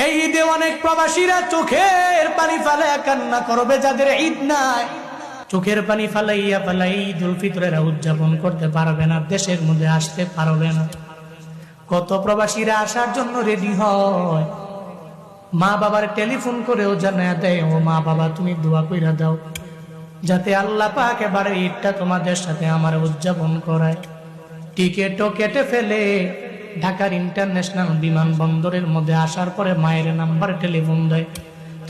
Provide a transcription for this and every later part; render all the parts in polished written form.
এই ঈদে অনেক প্রবাসীরা চোখের পানি ফেলে কান্না করবে, যাদের ঈদ নাই চোখের পানি ফালাইয়া ফালাই ঈদুল ফিতরের উদযাপন করতে পারবে না, দেশের মধ্যে আসতে পারবে না। কত প্রবাসীরা আসার জন্য রেডি হয়, মা বাবার টেলিফোন করেও জানায় দেয়, ও মা বাবা তুমি দোয়া কইরা দাও যাতে আল্লাহ পাক এবারে ঈদটা তোমাদের সাথে আমার উদযাপন করায়। টিকেটও কেটে ফেলে ঢাকার ইন্টারন্যাশনাল বিমানবন্দরের মধ্যে আসার পরে মায়ের নাম্বার টেলিফোন দেয়,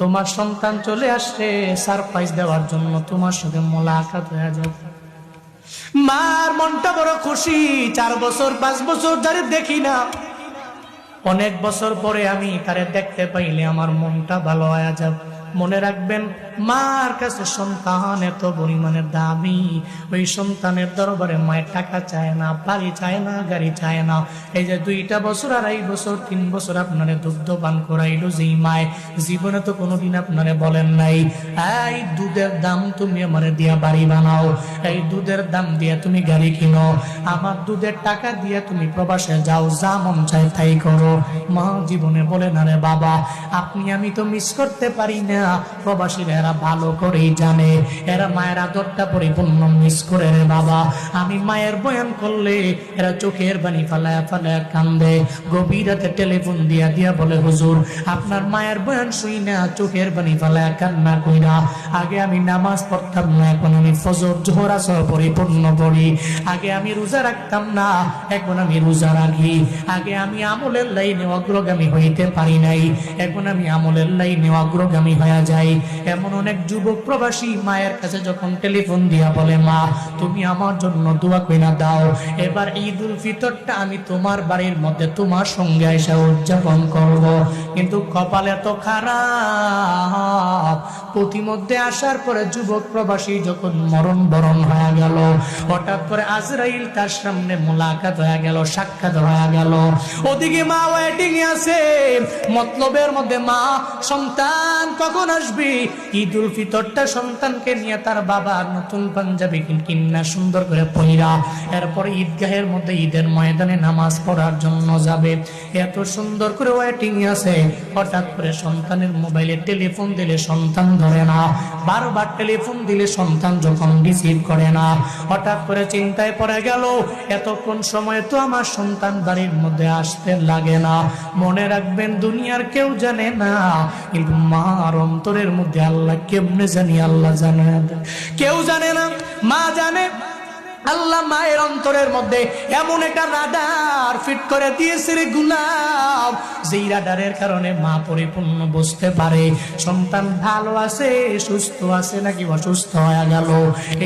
তোমার সন্তান চলে আসছে সারপ্রাইজ দেওয়ার জন্য, তোমার সাথে মোলাকাত হয়ে যাবে। মার মনটা বড় খুশি, 4 বছর 5 বছর ধরে দেখি না, অনেক বছর পরে আমি তারে দেখতে পাইলে আমার মনটা ভালো হয়ে যাবে। মনে রাখবেন, মার কাছে সন্তান এত পরিমাণে দামি, ওই সন্তানের দরবারে মায়ের টাকা চায় না, বাড়ি চায় না, গাড়ি চায় না। এই যে 2টা বছর 2.5 বছর 3 বছর আপনারে দুগ্ধ পান করাইলো যেই মায়, জীবনে তো কোনোদিন আপনারে বলেন নাই এই দুধের দাম তুমি আমারে দিয়া বাড়ি বানাও, এই দুধের দাম দিয়া তুমি গাড়ি কিনো, আমার দুধের টাকা দিয়া তুমি প্রবাসে যাও, যা মন চায় তাই করো। মা জীবনে বলে না রে বাবা, আপনি আমি তো মিস করতে পারি না, প্রবাসীরা এরা ভালো করেই জানে, এরা মায়ের আদরটা পরিপূর্ণ মিস করে রে বাবা। আমি মায়ের বয়ান করলে এরা চোখের পানি ফালায়া ফালায়া কান্দে, গভীর রাতে টেলিফোন দিয়া দিয়া বলে, হুজুর আপনার মায়ের বয়ান শুই না চোখের পানি ফালায়া কান্না কইরা, আগে আমি নামাজ পড়তাম না, এখন আমি ফজর জোহর আসর পরিপূর্ণ পড়ি, আগে আমি রোজা রাখতাম না, এখন আমি রোজা রাখি, আগে আমি আমলের লাইনে অগ্রগামী হইতে পারি নাই, এখন আমি আমলের লাইনে অগ্রগামী হয়ে যাই। এমন অনেক যুবক প্রবাসী মায়ের কাছে যখন টেলিফোন দিয়া বলে, মা তুমি আমার জন্য দোয়া কইরা দাও, এবার ঈদুল ফিতরটা আমি তোমার বাড়ির মধ্যে তোমার সঙ্গে এসে উদযাপন করব, কিন্তু কপাল এত খারাপ, প্রতিমধ্যে আসার পরে যুবক প্রবাসী যখন মরণ বরণ হয়ে গেল, হঠাৎ করে আজরাইল তার সামনে মোলাকাত হয়ে গেল, সাক্ষাৎ হয়ে গেল। ওদিকে মা ওয়েটিং এ আছে, মতলবের মধ্যে মা সন্তান কখন আসবে, ঈদুল ফিতরটা সন্তানকে নিয়ে তার বাবা নতুন পাঞ্জাবি কিন্না সুন্দর করে পয়রা এরপর ঈদগাহের মধ্যে ঈদের ময়দানে নামাজ পড়ার জন্য যাবে, এত সুন্দর করে ওয়েটিং আছে। হঠাৎ করে সন্তানের মোবাইলে টেলিফোন দিলে সন্তান ধরে না, বারবার টেলিফোন দিলে সন্তান যখন রিসিভ করে না, হঠাৎ করে চিন্তায় পড়ে গেল, এতক্ষণ সময় তো আমার সন্তান বাড়ির মধ্যে আসতে লাগে না। মনে রাখবেন, দুনিয়ার কেউ জানে না, কিন্তু মার অন্তরের মধ্যে আল্লাহ কেমনে জানি, আল্লাহ জানে, কেউ জানে না, মা জানে। আল্লাহ মায়ের অন্তরের মধ্যে এমন একটা রাডার ফিট করে দিয়েছে রে গুলাম, যেই রাডারের কারণে মা পরিপূর্ণ বুঝতে পারে সন্তান ভালো আছে, সুস্থ আছে নাকি অসুস্থ হয়ে গেল,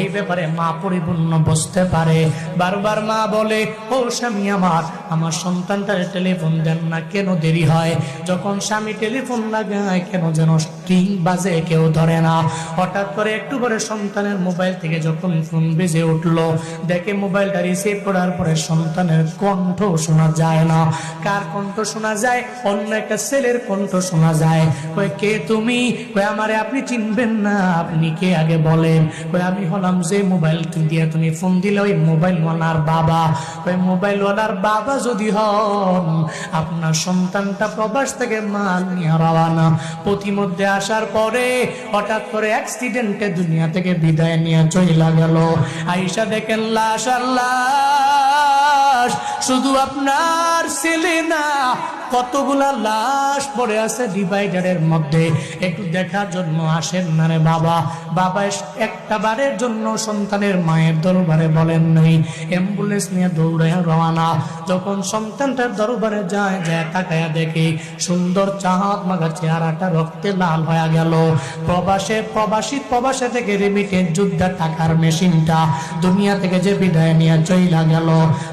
এই ব্যাপারে মা পরিপূর্ণ বুঝতে পারে। বারবার মা বলে, ও স্বামী আমার, আমার সন্তানটার টেলিফোন দেন না, কেন দেরি হয়, যখন স্বামী টেলিফোন লাগায় কেন যেন স্ট্রিং বাজে, কেউ ধরে না। হঠাৎ করে একটু পরে সন্তানের মোবাইল থেকে যখন ফোন বেজে উঠলো, দেখে মোবাইলটা রিসিভ করার পরে সন্তানের কণ্ঠ শোনা যায় না। কার কণ্ঠ শোনা যায়? অন্য একটা ছেলের কণ্ঠ শোনা যায়। কই, কে তুমি? কই, আমারে আপনি চিনবেন না, আপনি কে আগে বলেন। কই, আমি হলাম যে মোবাইল দিয়ে তুমি ফোন দিলে ওই মোবাইলওয়ালার বাবা। ওই মোবাইলওয়ালার বাবা যদি হন, আপনার সন্তানটা প্রবাস থেকে মাল নিয়ে রওনা, প্রতিমধ্যে আসার পরে হঠাৎ করে অ্যাক্সিডেন্টে দুনিয়া থেকে বিদায় নিয়ে চলে গেল। আয়েশা দেখেন লাশ আর লাশ, শুধু আপনার ছেলে না, কতগুলা লাশ পড়ে আছে ডিভাইডারের মধ্যে, একটু দেখার জন্য আসেন না রে বাবা। বাবা একটা বারের জন্য সন্তানের মায়ের দরবারে বলেন নাই, অ্যাম্বুলেন্স নিয়ে দৌড়ে রওনা। যখন সন্তানটার দরবারে যায়, তাকায়া দেখে সুন্দর চাঁদ মাগা চেহারাটা রক্তে লাল হয়ে গেল। প্রবাসী থেকে রিমিটেড যুদ্ধের টাকার মেশিনটা দুনিয়া থেকে যে বিদায় নিয়ে চইলা গেল,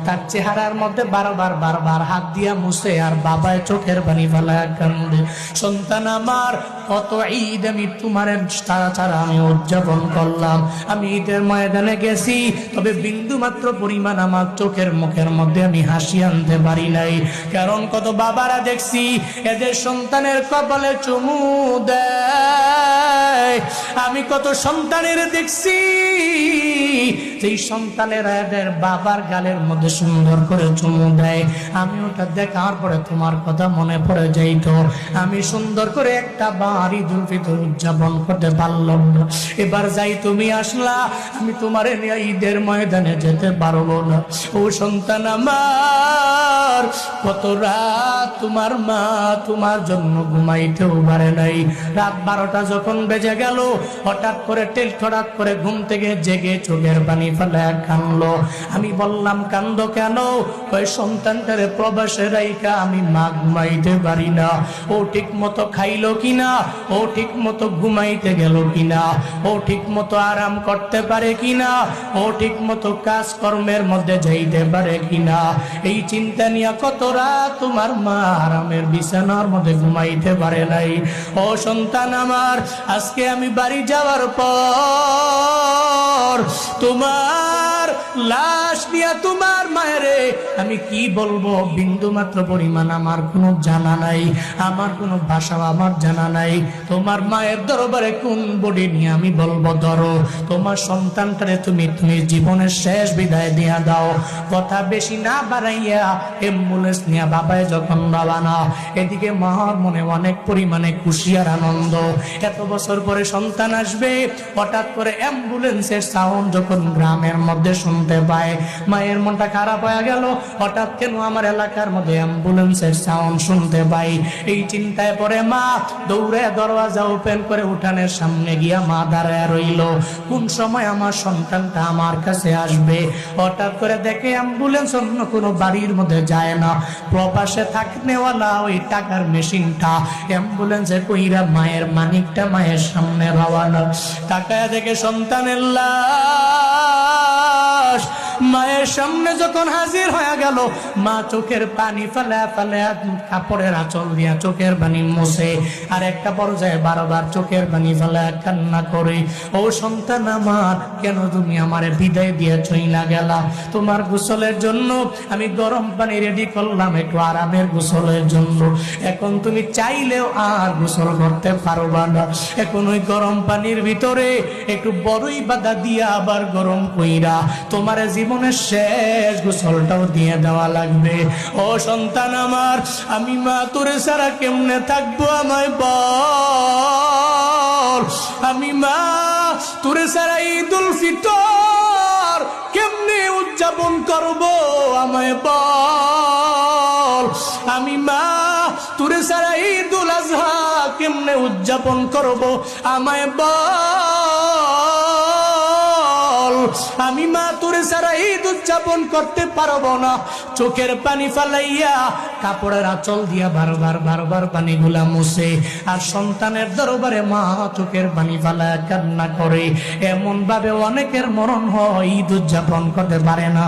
তার চেহারার মধ্যে বারবার হাত দিয়া মুছে, আর বাবায় চোখের পানি ফেলায় কান্দে, সন্তান আমার, কত ঈদ আমি তোমার ছাড়া আমি উদযাপন করলাম, আমি ঈদের ময়দানে গেছি, তবে বিন্দু মাত্র পরিমাণ আমার চোখের মুখের মধ্যে আমি হাসি আনতে পারি নাই। কারণ কত বাবারা দেখছি এদের সন্তানের কপালে চুমু দেয়, আমি কত সন্তানের দেখছি যেই সন্তানেরা এদের বাবার গালের মধ্যে সুন্দর করে চুমু দেয়, আমি ওটা দেখার পরে তোমার কথা মনে পড়ে যাইতো। আমি সুন্দর করে একটা বার ঈদুল ফিতর উদযাপন করতে পারলাম না। এবার যাই তুমি আসলা, আমি তোমার নিয়ে ঈদের ময়দানে যেতে পারবো না। ও সন্তান আমার, কত রাত তোমার মা তোমার জন্য ঘুমাইতেও পারে নাই। রাত 12টা যখন বেজে গেল, হঠাৎ করে ঘুম থেকে জেগে চোখের পানি ফেলে কানলো। আমি বললাম কান্দো কেন? ওই সন্তানটারে প্রবাসে রাইখা আমি মা ঘুমাইতে পারি না। ও ঠিক মতো খাইলো কিনা, ও ঠিক মতো ঘুমাইতে গেল কিনা, ও ঠিক মতো আরাম করতে পারে কিনা, ও ঠিক মতো কাজ কর্মের মধ্যে যাইতে পারে কিনা, এই চিন্তা নিয়ে কত রাত তোমার মা আরামের বিছানার মধ্যে ঘুমাইতে পারে নাই। ও সন্তান আমার, আজকে আমি বাড়ি যাওয়ার পর তোমার লাশ নিয়ে তোমার মায়েরে আমি কি বলবো বিন্দু মাত্র পরিমাণ আমার কোনো জানা নাই, আমার কোনো ভাষা আমার জানা নাই। তোমার মায়ের দরবারে কোন বডি নিয়ে আমি বলবো ধরো তোমার সন্তানটারে তুমি জীবনের শেষ বিদায় দিয়া দাও। কথা বেশি না বাড়াইয়া অ্যাম্বুলেন্স নিয়ে বাবায় যখন রওনা, এদিকে মার মনে অনেক পরিমাণে খুশি আর আনন্দ। এত বছর পরে সন্তান আসবে, হঠাৎ করে অ্যাম্বুলেন্সের সাউন্ড যখন গ্রামের মধ্যে শুনতে পায়, মায়ের মনটা খারাপ হয়ে গেল। হঠাৎ কেন আমার এলাকার মধ্যে অ্যাম্বুলেন্সের সাউন্ড শুনতে পাই, এই চিন্তায় পরে মা দৌড়ে দরওয়াজা ওপেন করে উঠানের সামনে গিয়া মা দাঁড়ায় রইল, কোন সময় আমার সন্তানটা আমার কাছে আসবে। হঠাৎ করে দেখে অ্যাম্বুলেন্স অন্য কোনো বাড়ির মধ্যে যায় না, প্রবাসে থাকনেওয়ালা ওই টাকার মেশিনটা অ্যাম্বুলেন্সে কইরা মায়ের মানিকটা মায়ের সামনে রওয়ানা। তাকায় দেখে সন্তানের লাশ মায়ের সামনে যখন হাজির হয়ে গেল, মা চোখের পানি ফেলে ফেলে কাপড়ের আঁচল দিয়া চোখের পানি মুছে, আর একটা পর্যায়ে বারবার চোখের পানি ফেলে কান্না করে, ও সন্তান আমার, কেন তুমি আমারে বিদায় দিয়ে চইলা গেলা? তোমার গোসলের জন্য আমি গরম পানি রেডি করলাম, একটু আরামের গোসলের জন্য। এখন তুমি চাইলেও আর গোসল করতে পারবা না। এখন ওই গরম পানির ভিতরে একটু বড়ই বাদা দিয়া আবার গরম কইরা তোমার জীবনের শেষ গোসলটাও দিয়ে দেওয়া লাগবে। ও সন্তান আমার, আমি মা তোরে ছাড়া কেমনে থাকবো আমায় বল? আমি মা তোরে ছাড়া ঈদুল ফিতর কেমনে উদযাপন করবো আমায় বল? আমি মা তোরে ছাড়া ঈদুল আজহা কেমনে উদযাপন করবো আমায় বল? আমি মা তোরে ছাড়া ঈদ উদযাপন করতে পারবো না। চোখের পানি ফালাইয়া কাপড়ের আঁচল দিয়া বারবার পানিগুলা মুছে, আর সন্তানের দরবারে মা চোখের পানি ফালাইয়া কান্না করে। এমন ভাবে অনেকের মরণ হয়, ঈদ উদযাপন করতে পারে না।